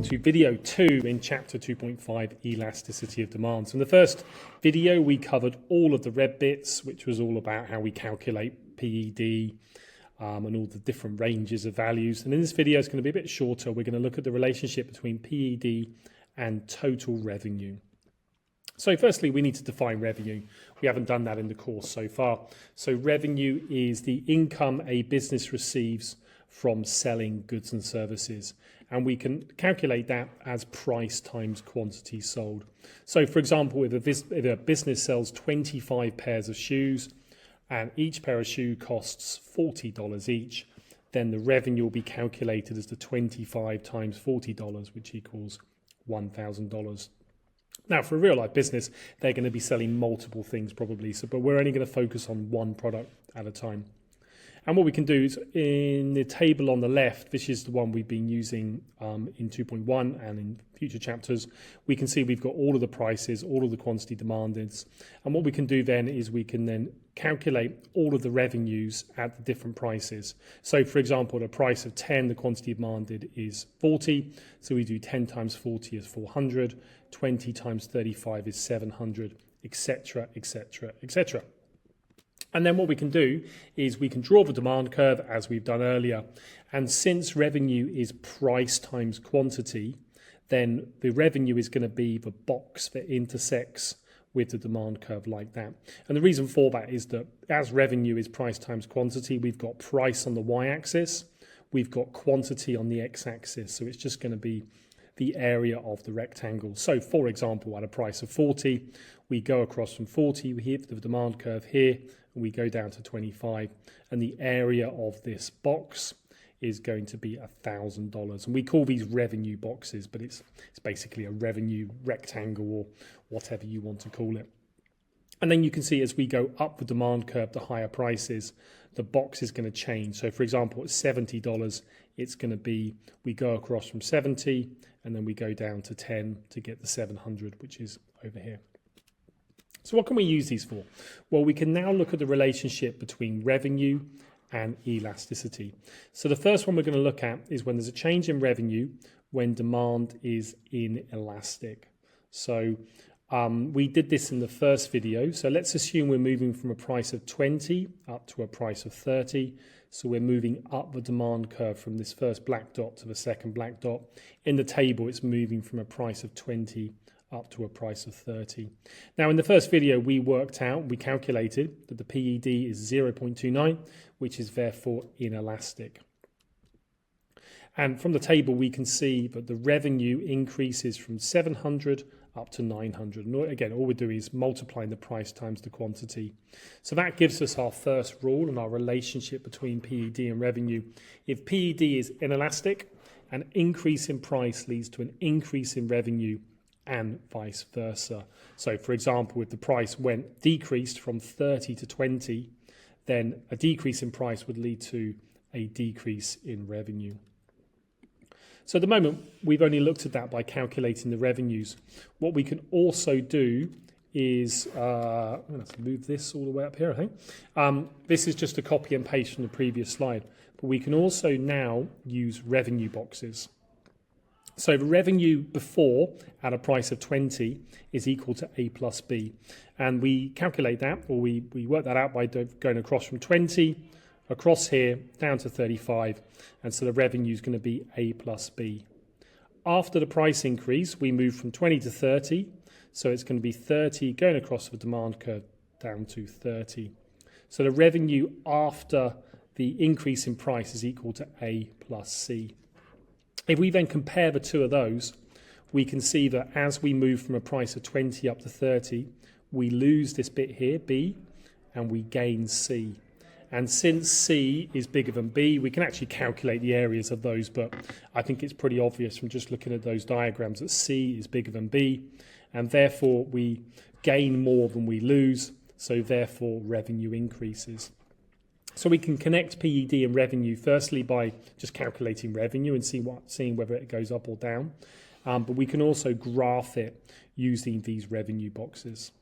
to video 2 in chapter 2.5, Elasticity of Demand. So in the first video, we covered all of the red bits, which was all about how we calculate PED and all the different ranges of values. And in this video, it's going to be a bit shorter. We're going to look at the relationship between PED and total revenue. So firstly, we need to define revenue. We haven't done that in the course so far. So revenue is the income a business receives from selling goods and services. And we can calculate that as price times quantity sold. So for example, if a business sells 25 pairs of shoes and each pair of shoe costs $40 each, then the revenue will be calculated as the 25 times $40, which equals $1,000. Now, for a real life business, they're going to be selling multiple things probably, but we're only going to focus on one product at a time. And what we can do is in the table on the left, this is the one we've been using in 2.1 and in future chapters, we can see we've got all of the prices, all of the quantity demanded. And what we can do then is we can then calculate all of the revenues at the different prices. So for example, at a price of 10, the quantity demanded is 40. So we do 10 times 40 is 400, 20 times 35 is 700, etc., etc., etc. And then what we can do is we can draw the demand curve as we've done earlier. And since revenue is price times quantity, then the revenue is going to be the box that intersects with the demand curve like that. And the reason for that is that as revenue is price times quantity, we've got price on the y-axis, we've got quantity on the x-axis. So it's just going to be the area of the rectangle. So for example, at a price of 40, we go across from 40, we hit the demand curve here, and we go down to 25, and the area of this box is going to be $1,000. And we call these revenue boxes, but it's basically a revenue rectangle or whatever you want to call it. And then you can see as we go up the demand curve, the higher prices, the box is going to change. So for example, at $70, it's going to be, we go across from 70 and then we go down to 10 to get the 700, which is over here. So what can we use these for? Well, we can now look at the relationship between revenue and elasticity. So the first one we're going to look at is when there's a change in revenue when demand is inelastic. So we did this in the first video. So let's assume we're moving from a price of 20 up to a price of 30. So we're moving up the demand curve from this first black dot to the second black dot. In the table, it's moving from a price of 20 up to a price of 30. Now, in the first video, we calculated that the PED is 0.29, which is therefore inelastic. And from the table, we can see that the revenue increases from 700 up to 900. And again, all we're doing is multiplying the price times the quantity. So that gives us our first rule and our relationship between PED and revenue. If PED is inelastic, an increase in price leads to an increase in revenue and vice versa. So for example, if the price decreased from 30 to 20, then a decrease in price would lead to a decrease in revenue. So at the moment, we've only looked at that by calculating the revenues. What we can also do is, I'm going to move this all the way up here, I think. This is just a copy and paste from the previous slide. But we can also now use revenue boxes. So the revenue before at a price of 20 is equal to A plus B. And we calculate that, or we work that out by going across from 20, across here, down to 35. And so the revenue is going to be A plus B. After the price increase, we move from 20 to 30. So it's going to be 30 going across the demand curve down to 30. So the revenue after the increase in price is equal to A plus C. If we then compare the two of those, we can see that as we move from a price of 20 up to 30, we lose this bit here, B, and we gain C. And since C is bigger than B, we can actually calculate the areas of those, but I think it's pretty obvious from just looking at those diagrams that C is bigger than B, and therefore we gain more than we lose, so therefore revenue increases. So we can connect PED and revenue firstly by just calculating revenue and seeing whether it goes up or down. But we can also graph it using these revenue boxes.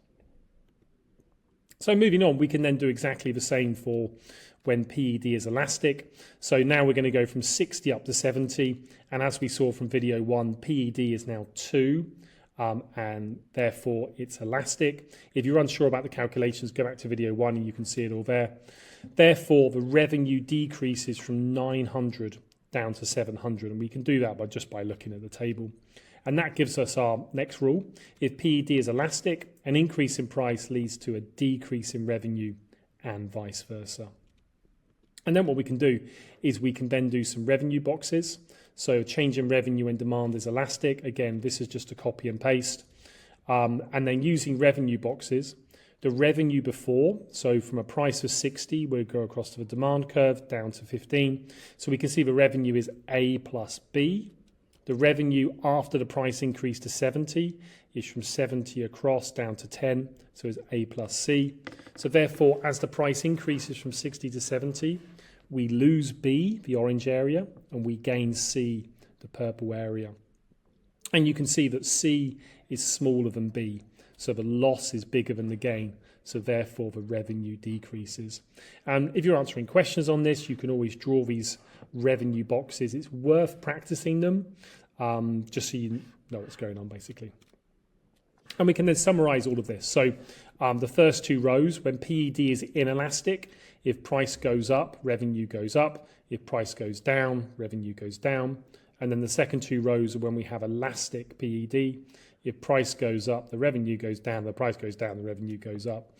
So moving on, we can then do exactly the same for when PED is elastic. So now we're going to go from 60 up to 70. And as we saw from video 1, PED is now 2. And therefore it's elastic. If you're unsure about the calculations, go back to video 1 and you can see it all there. Therefore, the revenue decreases from 900 down to 700. And we can do that just by looking at the table. And that gives us our next rule. If PED is elastic, an increase in price leads to a decrease in revenue and vice versa. And then what we can do is we can then do some revenue boxes. So change in revenue and demand is elastic. Again, this is just a copy and paste. And then using revenue boxes, the revenue before, so from a price of 60, we'll go across to the demand curve down to 15. So we can see the revenue is A plus B. The revenue after the price increase to 70 is from 70 across down to 10, so it's A plus C. So therefore, as the price increases from 60 to 70, we lose B, the orange area, and we gain C, the purple area. And you can see that C is smaller than B, so the loss is bigger than the gain, so therefore the revenue decreases. And if you're answering questions on this, you can always draw these revenue boxes. It's worth practicing them just so you know what's going on basically. And we can then summarize all of this. So the first two rows, when PED is inelastic, if price goes up, revenue goes up. If price goes down, revenue goes down. And then the second two rows are when we have elastic PED. If price goes up, the revenue goes down. The price goes down, the revenue goes up.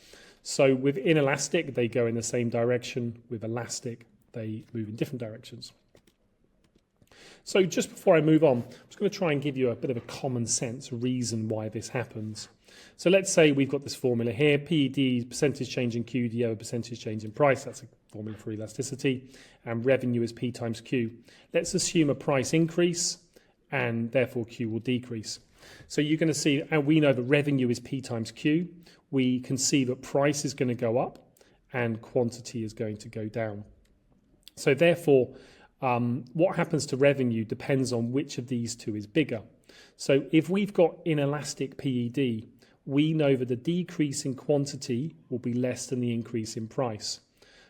So with inelastic, they go in the same direction. With elastic, they move in different directions. So just before I move on, I'm just going to try and give you a bit of a common sense reason why this happens. So let's say we've got this formula here, PED, percentage change in Q, the other percentage change in price. That's a formula for elasticity. And revenue is P times Q. Let's assume a price increase and therefore Q will decrease. So you're going to see, and we know the revenue is P times Q. We can see that price is going to go up and quantity is going to go down. So therefore, what happens to revenue depends on which of these two is bigger. So if we've got inelastic PED, we know that the decrease in quantity will be less than the increase in price.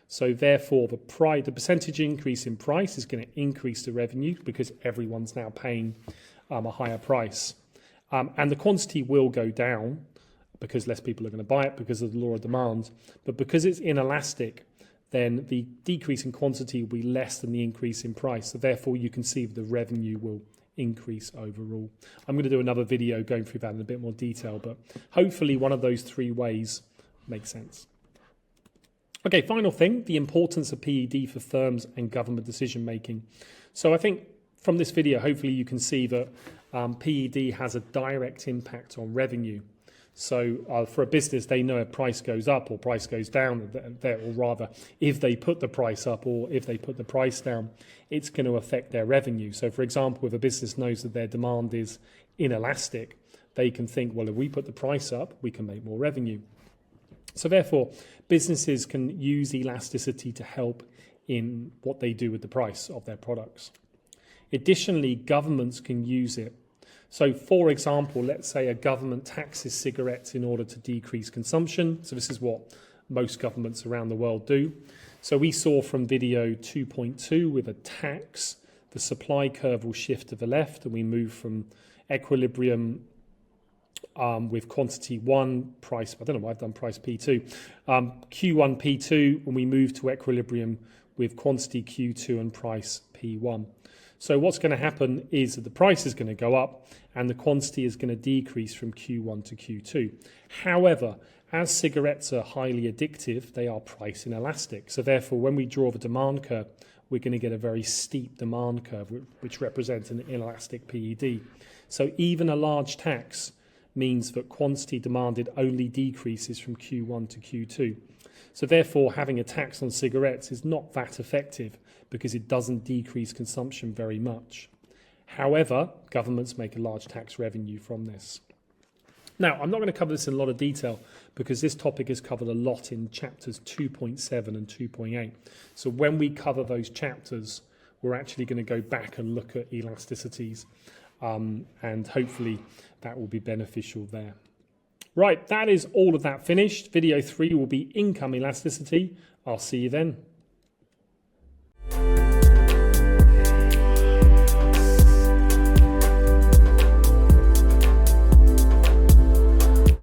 So therefore, the percentage increase in price is going to increase the revenue because everyone's now paying a higher price. And the quantity will go down because less people are going to buy it because of the law of demand. But because it's inelastic, then the decrease in quantity will be less than the increase in price. So therefore, you can see the revenue will increase overall. I'm going to do another video going through that in a bit more detail, but hopefully one of those three ways makes sense. Okay, final thing, the importance of PED for firms and government decision making. So I think from this video, hopefully you can see that PED has a direct impact on revenue. So for a business, they know if price goes up or price goes down, or rather, if they put the price up or if they put the price down, it's going to affect their revenue. So for example, if a business knows that their demand is inelastic, they can think, well, if we put the price up, we can make more revenue. So therefore, businesses can use elasticity to help in what they do with the price of their products. Additionally, governments can use it. So for example, let's say a government taxes cigarettes in order to decrease consumption. So this is what most governments around the world do. So we saw from video 2.2 with a tax, the supply curve will shift to the left and we move from equilibrium with quantity 1, price, I don't know why I've done price P2, Q1, P2, when we move to equilibrium with quantity Q2 and price P1. So what's going to happen is that the price is going to go up and the quantity is going to decrease from Q1 to Q2. However, as cigarettes are highly addictive, they are price inelastic. So therefore, when we draw the demand curve, we're going to get a very steep demand curve, which represents an inelastic PED. So even a large tax means that quantity demanded only decreases from Q1 to Q2. So therefore, having a tax on cigarettes is not that effective because it doesn't decrease consumption very much. However, governments make a large tax revenue from this. Now, I'm not going to cover this in a lot of detail because this topic is covered a lot in chapters 2.7 and 2.8. So when we cover those chapters, we're actually going to go back and look at elasticities, and hopefully that will be beneficial there. Right, that is all of that finished. Video 3 will be income elasticity. I'll see you then.